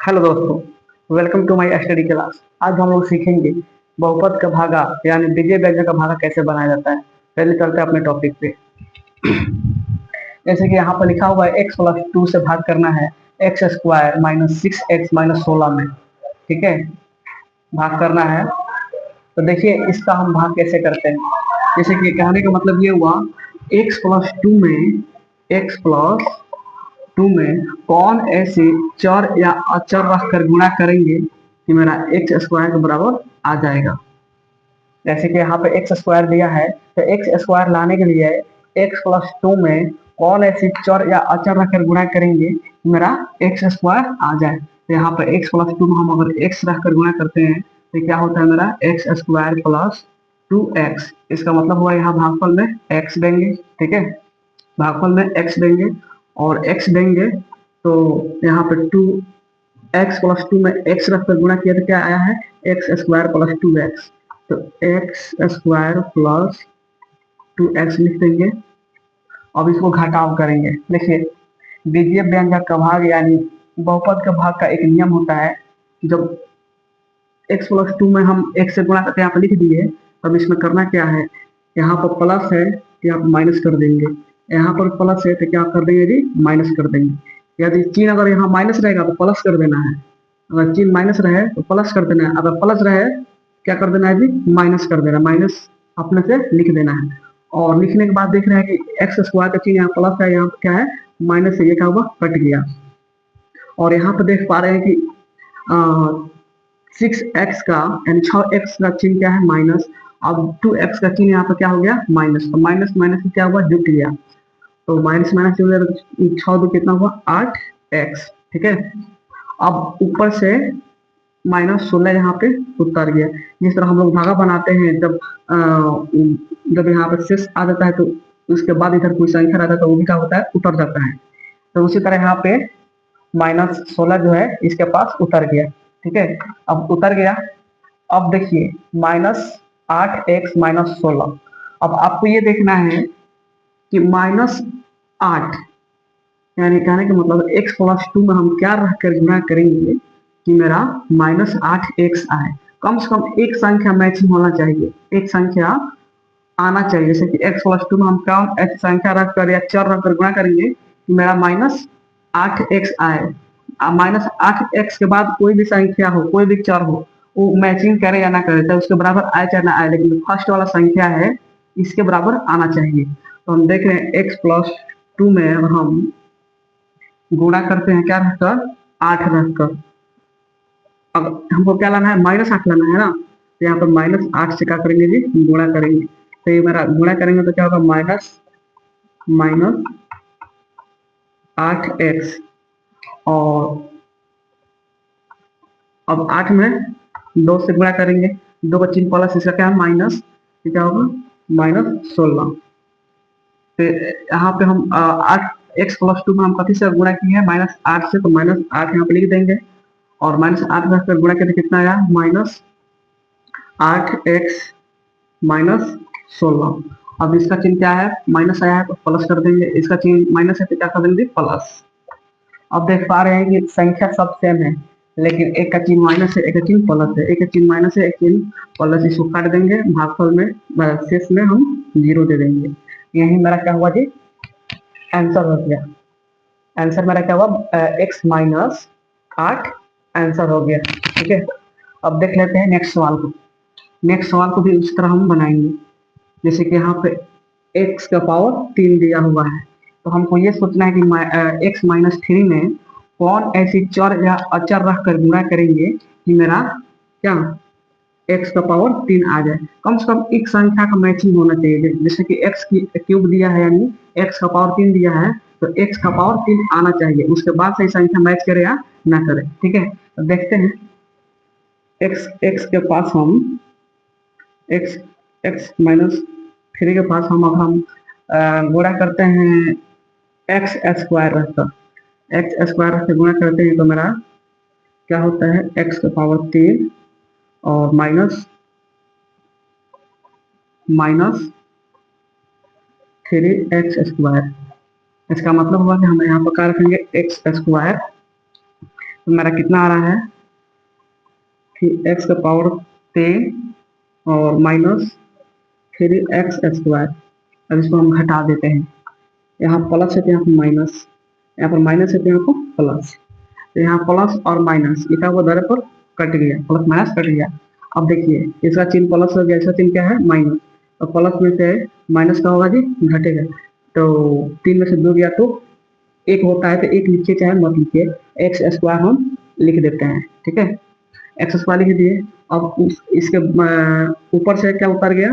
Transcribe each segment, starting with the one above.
Hello दोस्तों, welcome to my study class. आज हम लोग सीखेंगे बहुपद का भागा यानी बीजीय व्यंजक का भागा कैसे बनाया जाता है। पहले चलते हैं अपने टॉपिक पे। जैसे कि यहाँ पर लिखा हुआ है x+2 से भाग करना है x² माइनस 6x माइनस 16 में। ठीक है, भाग करना है। तो देखिए इसका हम भाग कैसे करते हैं। जैसे कि कहने का मतलब ये हुआ x+2 में कौन ऐसे चर या अचर रखकर गुणा करेंगे कि मेरा x² के बराबर आ जाएगा। जैसे कि यहाँ पे x² दिया है, तो x² लाने के लिए x+2 में कौन ऐसी चर या अचर रखकर गुणा करेंगे कि मेरा x² आ जाए। तो यहाँ पे x+2 में हम अगर x रखकर गुणा करते हैं तो क्या होता है मेरा x² प्लस 2x। इसका मतलब हुआ यहाँ भागफल में x देंगे। ठीक है, भागफल में x देंगे और x देंगे तो यहाँ पे 2x+2 में x रखकर गुणा किया तो क्या आया है x² प्लस 2x। तो x² प्लस 2x लिख देंगे। अब इसको घटाव करेंगे। देखिए बीजीय व्यंजक का भाग यानी बहुपद का भाग का एक नियम होता है कि जब x+2 में हम x से गुणा करके यहाँ पे लिख दिए, तब इसमें करना क्या है, यहाँ पर प्लस है कि आप माइनस कर देंगे, यहाँ पर प्लस है तो क्या कर देंगे जी, माइनस कर देंगे। यदि चिन्ह अगर यहाँ माइनस रहेगा तो प्लस कर देना है, अगर चिन्ह माइनस रहे तो प्लस कर देना है, अगर प्लस रहे क्या कर देना है जी, माइनस कर देना, माइनस अपने से लिख देना है। और लिखने के बाद देख रहे हैं कि x² का चिन्ह यहाँ प्लस है, यहाँ क्या है माइनस है, ये क्या हुआ कट गया। और यहाँ पर देख पा रहे हैं कि 6x का यानी 6x का चिन्ह क्या है माइनस। अब 2x का चिन्ह यहाँ पर क्या हो गया माइनस, तो माइनस माइनस क्या हुआ जुट गया, तो माइनस माइनस जो है 6 कितना हुआ 8x। ठीक है, अब ऊपर से -16 यहाँ पे उतर गया। जिस तरह हम लोग धागा बनाते हैं, जब यहाँ पे शेष आ जाता है तो उसके बाद इधर कोई संख्या रहता है तो वो भी क्या होता है उतर जाता है। तो उसी तरह यहाँ पे -16 जो है इसके पास उतर गया। ठीक है, अब उतर गया। अब देखिए -8x माइनस 16। अब आपको ये देखना है कि -8 यानी कहने का मतलब x+2 में हम क्या रखकर गुणा करेंगे कि मेरा -8x आए। कम से कम एक संख्या मैचिंग होना चाहिए, एक संख्या आना चाहिए। जैसे कि x+2 में हम कौन ऐसी संख्या रखकर या चर रखकर गुणा करेंगे कि मेरा -8x आए। -8x के बाद कोई भी संख्या हो, कोई भी चर हो, वो मैचिंग करे या ना करे, चाहे उसके बराबर आए चाहे ना आए, लेकिन फर्स्ट वाला संख्या है इसके बराबर आना चाहिए। तो हम देख रहे हैं x+2 में अगर हम गुणा करते हैं क्या रखकर 8 रखकर, अब हमको क्या लाना है -8 लाना है ना, तो यहाँ पर -8 से क्या करेंगे जी गुणा करेंगे। तो ये मेरा गुणा करेंगे तो क्या होगा -8x। और अब 8 में 2 से गुणा करेंगे, 2 का चिन्ह प्लस, इसका क्या है माइनस, क्या होगा -16। तो यहाँ पे हम 8x+2 में हम कथी से गुणा किए हैं -8 से, तो -8 यहाँ पे लिख देंगे और -8 रखकर गुणा करके कितना आया -8x माइनस 16। अब इसका चिन्ह क्या है माइनस आया है तो प्लस कर देंगे, इसका चिन्ह माइनस है तो क्या कर देंगे प्लस। अब देख पा रहे हैं कि संख्या सब सेम है, लेकिन एक का चिन्ह माइनस है, एक का चिन्ह प्लस है, एक का चिन्ह माइनस है, एक चिन्ह प्लस। इसको काट देंगे, भागफल में शेष में हम 0 दे देंगे। यही मेरा क्या हुआ जी आंसर हो गया। आंसर मेरा क्या हुआ x-8 आंसर हो गया। ठीक है, अब देख लेते हैं नेक्स्ट सवाल को। नेक्स्ट सवाल को भी उस तरह हम बनाएंगे। जैसे कि यहाँ पे x का पावर 3 दिया हुआ है, तो हमको ये सोचना है कि x-3 में कौन ऐसी चर या अचर रख कर गुणा करेंगे कि मेरा क्या x का पावर 3 आ जाए। कम से कम एक संख्या का मैचिंग होना चाहिए। जैसे कि x की क्यूब दिया है यानी x का पावर 3 दिया है, तो x का पावर 3 आना चाहिए, उसके बाद से संख्या मैच करे या ना करे। ठीक है, तो देखते हैं x के पास हम x-3 के पास हम अगर हम गुणा करते हैं x² रखकर गुणा करते हैं तो मेरा क्या होता है x का पावर 3 और माइनस 3x²। इसका मतलब हुआ कि हम यहाँ पर क्या रखेंगे x²। तो मेरा कितना आ रहा है कि एक्स का पावर 10 और माइनस 3x²। अब इसको हम घटा देते हैं, यहाँ प्लस है तो यहाँ पर माइनस, यहाँ पर माइनस है तो यहाँ पर प्लस, तो यहाँ प्लस और माइनस लिखा हुआ दर पर कट गया, प्लस माइनस कट गया। अब देखिए इसका चिन्ह प्लस हो गया, इसका चिन्ह क्या है माइनस, और प्लस में से माइनस का होगा जी घटेगा। तो 3 में से 2 गया तो 1 होता है, तो 1 लिखिए चाहे मत लिखिए, x² हम लिख देते हैं, ठीक है, x² लिख दिए। अब इसके ऊपर से क्या उतर गया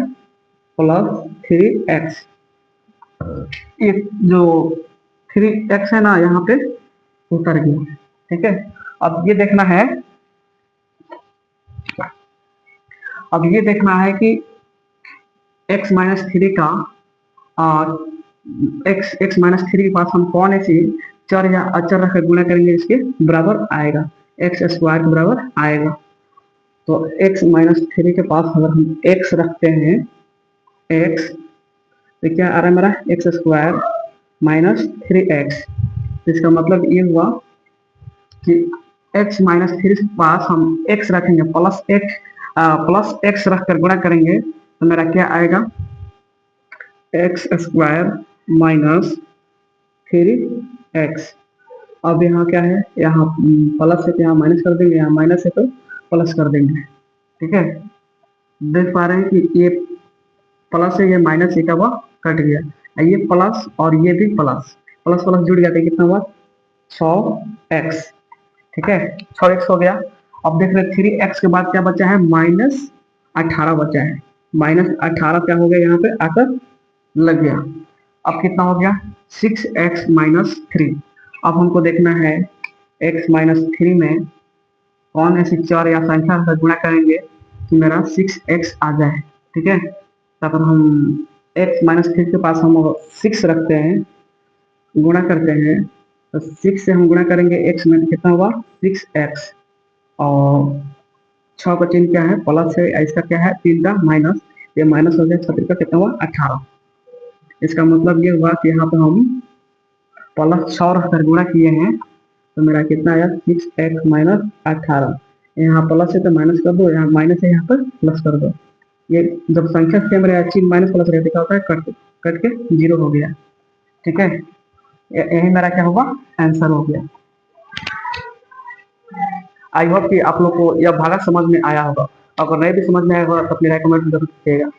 प्लस 3x, ये जो 3x है ना यहाँ पे उतर गया, ठीक है। अब ये देखना है, अब ये देखना है कि x माइनस 3 का x माइनस 3 के पास हम कौन ऐसी चर या अचर रखकर गुणा करेंगे इसके बराबर आएगा, x² के बराबर आएगा। तो x माइनस 3 के पास अगर हम x रखते हैं, x तो क्या आ रहा है मेरा x² माइनस 3x, इसका मतलब ये हुआ कि x माइनस 3 के पास हम x रखेंगे प्लस x रखकर गुणा करेंगे, तो मेरा क्या आएगा x² माइनस 3x। अब यहाँ क्या है, यहाँ प्लस है तो यहाँ माइनस कर देंगे, यहाँ माइनस है तो प्लस कर देंगे, ठीक है। देख पा रहे हैं कि ये प्लस है, ये माइनस, ये क्या हुआ कट गया, ये प्लस और ये भी प्लस, प्लस प्लस जुड़ जाते, कितना हुआ 100x, ठीक है, 100x हो गया। अब देख रहे 3x के बाद क्या बचा है -18 बचा है, -18 क्या हो गया यहाँ पे आकर लग गया। अब कितना हो गया 6x माइनस 3। अब हमको देखना है x माइनस 3 में कौन ऐसी चर या संख्या से गुणा करेंगे कि मेरा 6x आ जाए, ठीक है। तो अगर हम x माइनस 3 के पास हम 6 रखते हैं, गुणा करते हैं, तो 6 से हम गुणा करेंगे x में, कितना हुआ 6x, और 6 का चिन्ह क्या है प्लस है, इसका क्या है 3 का माइनस, ये माइनस हो गया 6 का कितना हुआ 18। इसका मतलब ये हुआ कि यहाँ पे हम प्लस 6 रखकर गुणा किए हैं, तो मेरा कितना आया 6x माइनस 18। यहाँ प्लस है तो माइनस कर दो, यहाँ माइनस है यहाँ पर प्लस कर दो। ये जब संख्या सेम रहे चिन्ह माइनस प्लस रहते क्या होता है कट के 0 हो गया, ठीक है। यही मेरा क्या होगा आंसर हो गया। आई होप कि आप लोग को यह भागा समझ में आया होगा, अगर नहीं भी समझ में आया होगा तो अपनी राय कमेंट जरूर कीजिएगा।